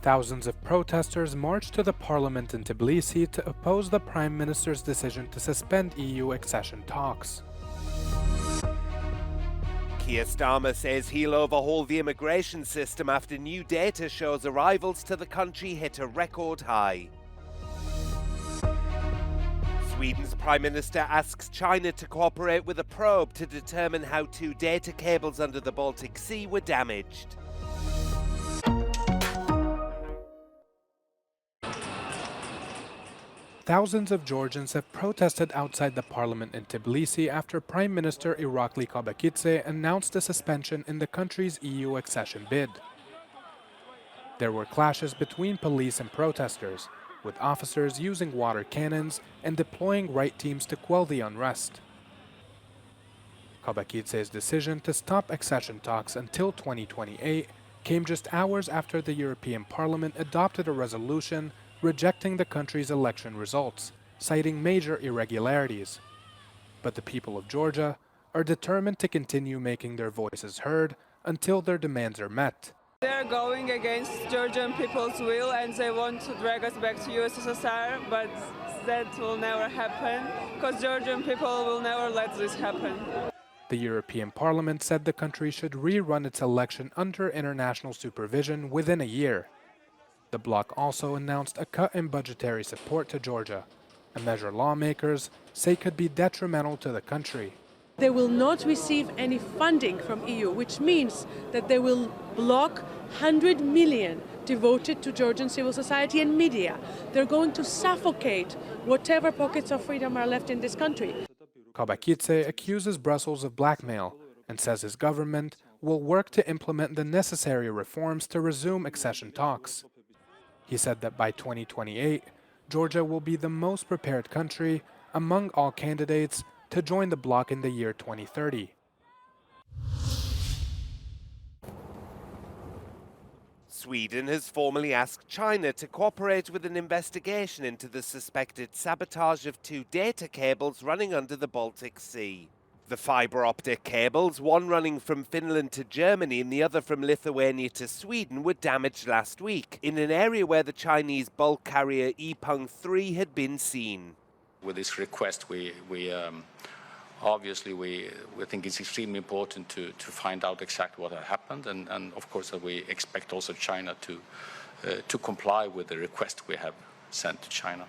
Thousands of protesters marched to the parliament in Tbilisi to oppose the Prime Minister's decision to suspend EU accession talks. Keir Starmer says he'll overhaul the immigration system after new data shows arrivals to the country hit a record high. Sweden's Prime Minister asks China to cooperate with a probe to determine how two data cables under the Baltic Sea were damaged. Thousands of Georgians have protested outside the parliament in Tbilisi after Prime Minister Irakli Kalbakidze announced a suspension in the country's EU accession bid. There were clashes between police and protesters, with officers using water cannons and deploying right teams to quell the unrest. Kalbakidze's decision to stop accession talks until 2028 came just hours after the European Parliament adopted a resolution rejecting the country's election results, citing major irregularities. But the people of Georgia are determined to continue making their voices heard until their demands are met. They're going against Georgian people's will and they want to drag us back to USSR, but that will never happen because Georgian people will never let this happen. The European Parliament said the country should rerun its election under international supervision within a year. The bloc also announced a cut in budgetary support to Georgia, a measure lawmakers say could be detrimental to the country. They will not receive any funding from EU, which means that they will block 100 million devoted to Georgian civil society and media. They're going to suffocate whatever pockets of freedom are left in this country. Kalbakidze accuses Brussels of blackmail and says his government will work to implement the necessary reforms to resume accession talks. He said that by 2028, Georgia will be the most prepared country among all candidates to join the bloc in the year 2030. Sweden has formally asked China to cooperate with an investigation into the suspected sabotage of two data cables running under the Baltic Sea. The fibre optic cables, one running from Finland to Germany and the other from Lithuania to Sweden, were damaged last week in an area where the Chinese bulk carrier Yipeng-3 had been seen. With this request, we obviously think it's extremely important to find out exactly what had happened, and of course we expect also China to comply with the request we have sent to China.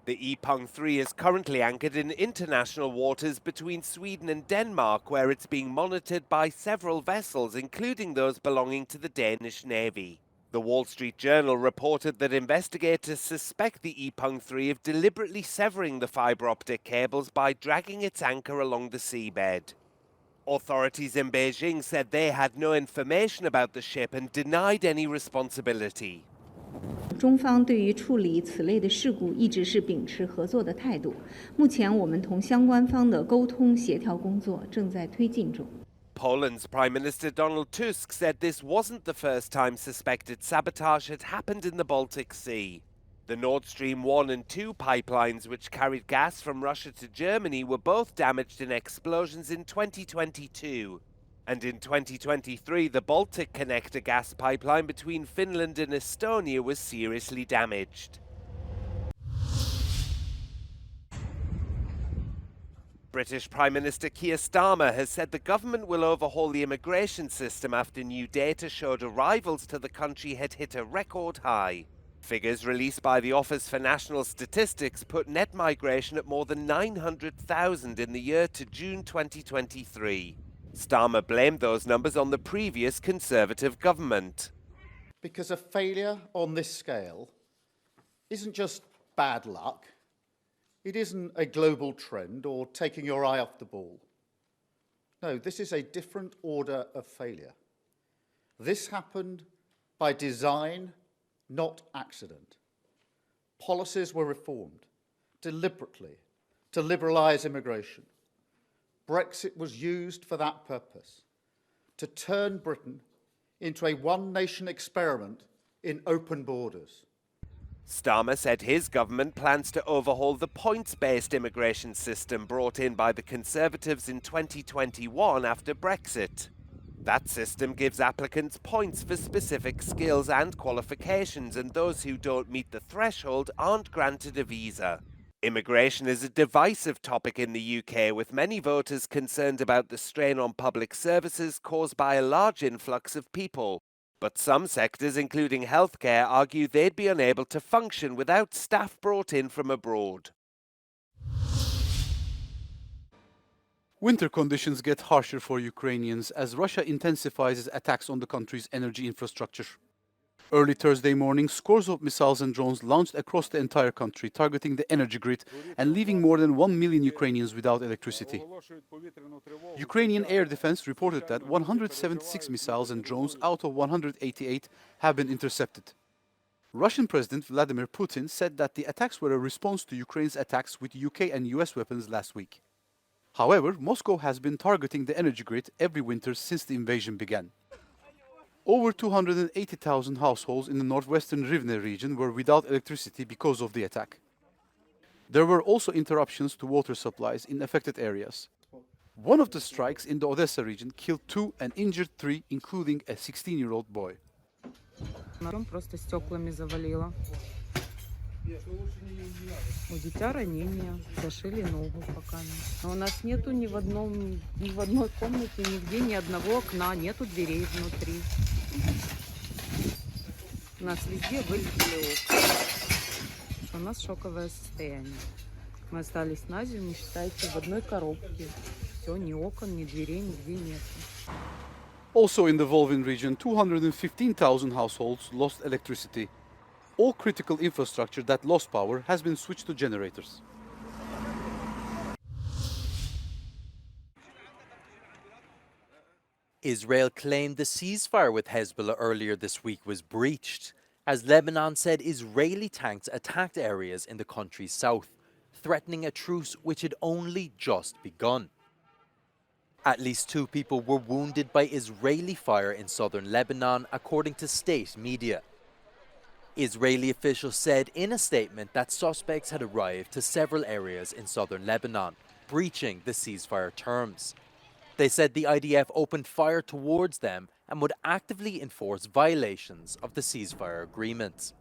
The Yipeng-3 is currently anchored in international waters between Sweden and Denmark, where it's being monitored by several vessels, including those belonging to the Danish Navy. The Wall Street Journal reported that investigators suspect the Yipeng-3 of deliberately severing the fibre optic cables by dragging its anchor along the seabed. Authorities in Beijing said they had no information about the ship and denied any responsibility. 中方对于处理此类的事故一直是秉持合作的态度。目前我们同相关方的沟通协调工作正在推进中。 Poland's Prime Minister Donald Tusk said this wasn't the first time suspected sabotage had happened in the Baltic Sea. The Nord Stream 1 and 2 pipelines, which carried gas from Russia to Germany, were both damaged in explosions in 2022. And in 2023, the Baltic Connector gas pipeline between Finland and Estonia was seriously damaged. British Prime Minister Keir Starmer has said the government will overhaul the immigration system after new data showed arrivals to the country had hit a record high. Figures released by the Office for National Statistics put net migration at more than 900,000 in the year to June 2023. Starmer blamed those numbers on the previous Conservative government. Because a failure on this scale isn't just bad luck, it isn't a global trend or taking your eye off the ball. No, this is a different order of failure. This happened by design, not accident. Policies were reformed deliberately to liberalise immigration. Brexit was used for that purpose, to turn Britain into a one-nation experiment in open borders. Starmer said his government plans to overhaul the points-based immigration system brought in by the Conservatives in 2021 after Brexit. That system gives applicants points for specific skills and qualifications, and those who don't meet the threshold aren't granted a visa. Immigration is a divisive topic in the UK, with many voters concerned about the strain on public services caused by a large influx of people. But some sectors, including healthcare, argue they'd be unable to function without staff brought in from abroad. Winter conditions get harsher for Ukrainians as Russia intensifies its attacks on the country's energy infrastructure. Early Thursday morning, scores of missiles and drones launched across the entire country, targeting the energy grid and leaving more than 1 million Ukrainians without electricity. Ukrainian air defense reported that 176 missiles and drones out of 188 have been intercepted. Russian President Vladimir Putin said that the attacks were a response to Ukraine's attacks with UK and US weapons last week. However, Moscow has been targeting the energy grid every winter since the invasion began. Over 280,000 households in the northwestern Rivne region were without electricity because of the attack. There were also interruptions to water supplies in affected areas. One of the strikes in the Odessa region killed 2 and injured 3, including a 16-year-old boy. Просто стеклами завалило. У дитя ранение, зашили ногу пока. Но у нас нету ни в одной комнате, нигде ни одного окна, нету дверей внутри. У нас везде вылетели окна. У нас шоковое состояние. Мы остались на зиму, считайте, в одной коробке. Все, ни окон, ни дверей, нигде нету. Also in the Volvin region, 215,000 households lost electricity. All critical infrastructure that lost power has been switched to generators. Israel claimed the ceasefire with Hezbollah earlier this week was breached, as Lebanon said Israeli tanks attacked areas in the country's south, threatening a truce which had only just begun. At least 2 people were wounded by Israeli fire in southern Lebanon, according to state media. Israeli officials said in a statement that suspects had arrived to several areas in southern Lebanon, breaching the ceasefire terms. They said the IDF opened fire towards them and would actively enforce violations of the ceasefire agreement.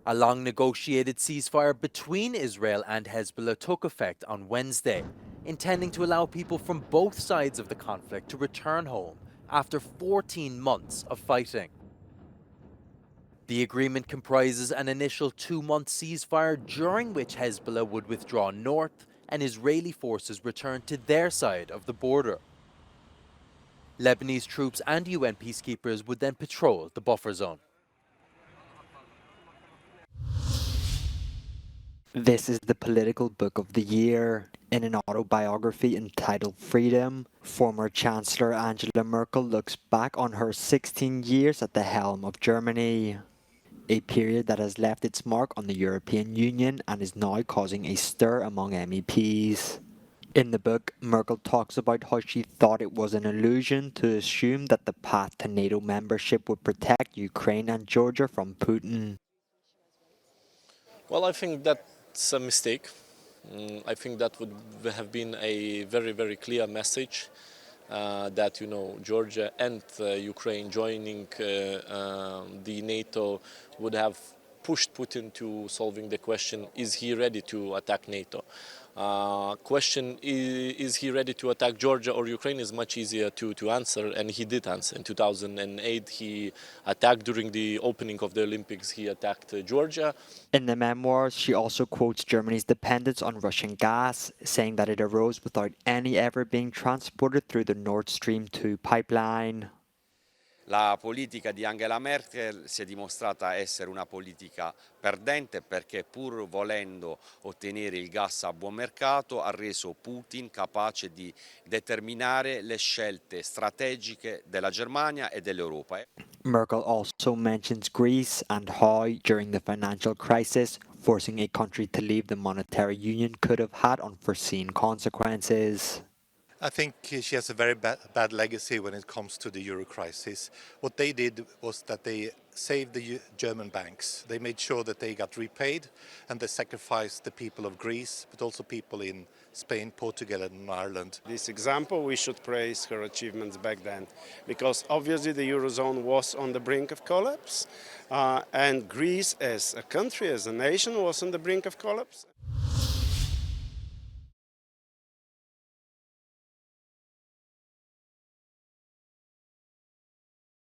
A long-negotiated ceasefire between Israel and Hezbollah took effect on Wednesday, intending to allow people from both sides of the conflict to return home after 14 months of fighting. The agreement comprises an initial 2-month ceasefire during which Hezbollah would withdraw north and Israeli forces return to their side of the border. Lebanese troops and UN peacekeepers would then patrol the buffer zone. This is the political book of the year. In an autobiography entitled Freedom, former Chancellor Angela Merkel looks back on her 16 years at the helm of Germany, a period that has left its mark on the European Union and is now causing a stir among MEPs. In the book, Merkel talks about how she thought it was an illusion to assume that the path to NATO membership would protect Ukraine and Georgia from Putin. Well, I think that's a mistake. I think that would have been a very, very clear message that, Georgia and Ukraine joining the NATO would have pushed Putin to solving the question, is he ready to attack NATO? Question, is he ready to attack Georgia or Ukraine, is much easier to answer, and he did answer. In 2008, he attacked during the opening of the Olympics, he attacked Georgia. In the memoirs, she also quotes Germany's dependence on Russian gas, saying that it arose without any ever being transported through the Nord Stream 2 pipeline. La politica di Angela Merkel si è dimostrata essere una politica perdente perché pur volendo ottenere il gas a buon mercato ha reso Putin capace di determinare le scelte strategiche della Germania e dell'Europa. Merkel also mentions Greece and how, during the financial crisis, forcing a country to leave the monetary union could have had unforeseen consequences. I think she has a very bad legacy when it comes to the euro crisis. What they did was that they saved the German banks. They made sure that they got repaid, and they sacrificed the people of Greece, but also people in Spain, Portugal and Ireland. This example, we should praise her achievements back then, because obviously the Eurozone was on the brink of collapse, and Greece as a country, as a nation, was on the brink of collapse.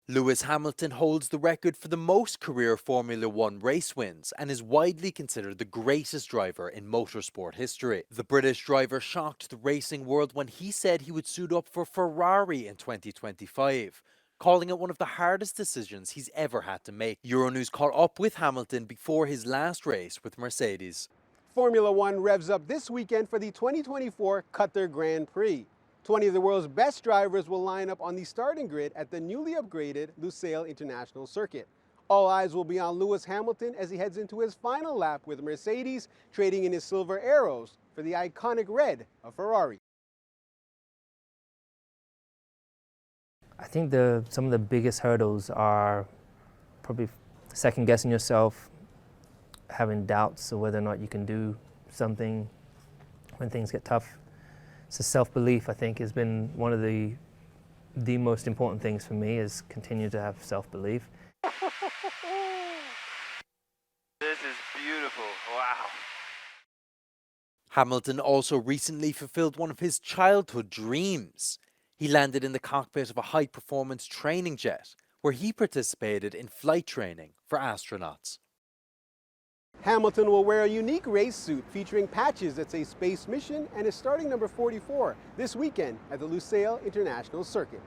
Lewis Hamilton holds the record for the most career Formula One race wins and is widely considered the greatest driver in motorsport history. The British driver shocked the racing world when he said he would suit up for Ferrari in 2025, calling it one of the hardest decisions he's ever had to make. Euronews caught up with Hamilton before his last race with Mercedes. Formula One revs up this weekend for the 2024 Qatar Grand Prix. 20 of the world's best drivers will line up on the starting grid at the newly upgraded Lusail International Circuit. All eyes will be on Lewis Hamilton as he heads into his final lap with Mercedes, trading in his silver arrows for the iconic red of Ferrari. I think some of the biggest hurdles are probably second-guessing yourself, having doubts of whether or not you can do something when things get tough. So self-belief, I think, has been one of the most important things for me, is continue to have self-belief. This is beautiful. Wow. Hamilton also recently fulfilled one of his childhood dreams. He landed in the cockpit of a high-performance training jet, where he participated in flight training for astronauts. Hamilton will wear a unique race suit featuring patches that say Space Mission and is starting number 44 this weekend at the Lusail International Circuit.